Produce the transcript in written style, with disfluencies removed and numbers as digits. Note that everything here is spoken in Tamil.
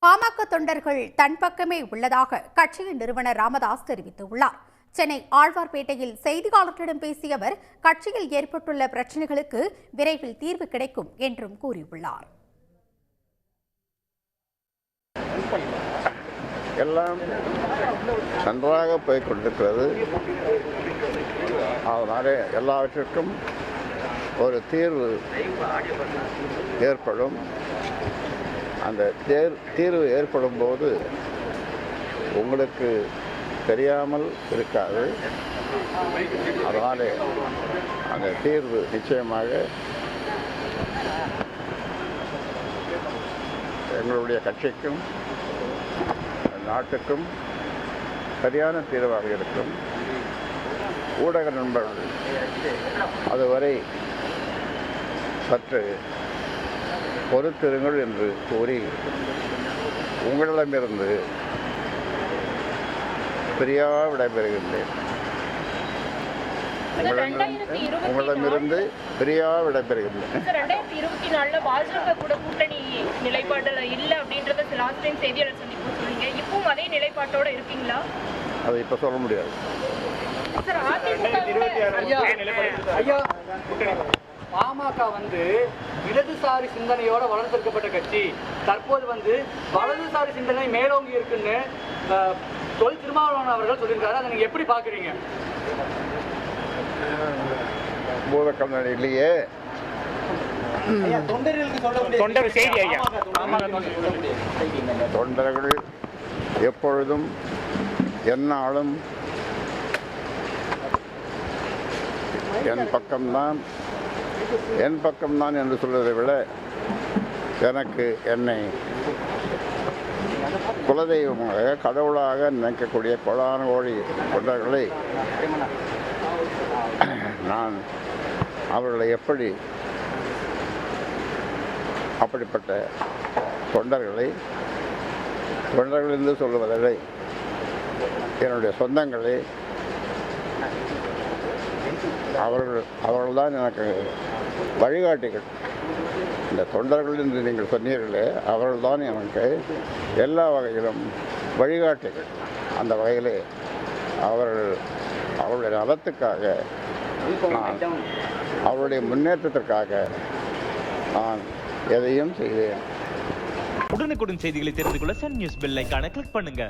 பாமக தொண்டர்கள் தன் பக்கமே உள்ளதாக கட்சியின் நிறுவனர் ராமதாஸ் தெரிவித்துள்ளார். சென்னை ஆழ்வார்பேட்டையில் செய்தியாளர்களிடம் பேசிய அவர், கட்சியில் ஏற்பட்டுள்ள பிரச்சினைகளுக்கு விரைவில் தீர்வு கிடைக்கும் என்றும் கூறியுள்ளார். எல்லாம் நன்றாக போய் கொண்டிருக்கிறது. அதனால எல்லாவற்றிற்கும் ஒரு தீர்வு ஏற்படும். அந்த தீர்வு ஏற்படும் போது உங்களுக்கு தெரியாமல் இருக்காது. அதனாலே அந்த தீர்வு நிச்சயமாக எங்களுடைய கட்சிக்கும் நாட்டுக்கும் சரியான தீர்வாக இருக்கும். ஊடக நண்பர்கள் அதுவரை சற்று பொறுத்திருங்கள் என்று கூறி உங்களிடமிருந்து பிரியா விடைபெறுகின்றேன். உங்களிடமிருந்து பிரியா விடைபெறுகின்றேன். 2024 பாஜக கூட கூட்டணி நிலைப்பாடுல இல்ல அப்படின்றத லாஸ்ட் டைம் செய்தியாளர் சந்திப்பு சொன்னீங்க. இப்பவும் அதே நிலைப்பாட்டோட இருக்கீங்களா? அதை இப்ப சொல்ல முடியாது. பாமக இடதுசாரி சிந்தனையோட வளர்ந்தெடுக்கப்பட்ட கட்சி. தற்போது வலதுசாரி சிந்தனை மேலோங்கி இருக்குன்னு தொல் திருமாவளவன் அவர்கள் சொல்லியிருக்காரு. அதை நீங்க எப்படி பாக்குறீங்க? பூதக்கண்ணன் இல்லையே. தொண்டர்கள் எப்பொழுதும் எந்நாளும் என் பக்கம்தான் என்று சொல்வதை விட எனக்கு என்னை குலதெய்வமாக கடவுளாக நினைக்கக்கூடிய கோடான கோடி தொண்டர்களை நான் அவர்களை அப்படிப்பட்ட தொண்டர்கள் என்று சொல்லுவதில்லை. என்னுடைய சொந்தங்களை அவர்கள்தான் எனக்கு வழிகாட்டிகள். இந்த தொண்டர்கள் என்று நீங்கள் சொன்னீர்களே, அவர்கள்தான் எனக்கு எல்லா வகையிலும் வழிகாட்டிகள். அந்த வகையிலே அவருடைய நலத்துக்காக, அவருடைய முன்னேற்றத்திற்காக நான் எதையும் செய்தேன். உடனுக்குடன் செய்திகளை தெரிந்து கொள்ள சன் நியூஸ் பெல் ஐகானை கிளிக் பண்ணுங்க.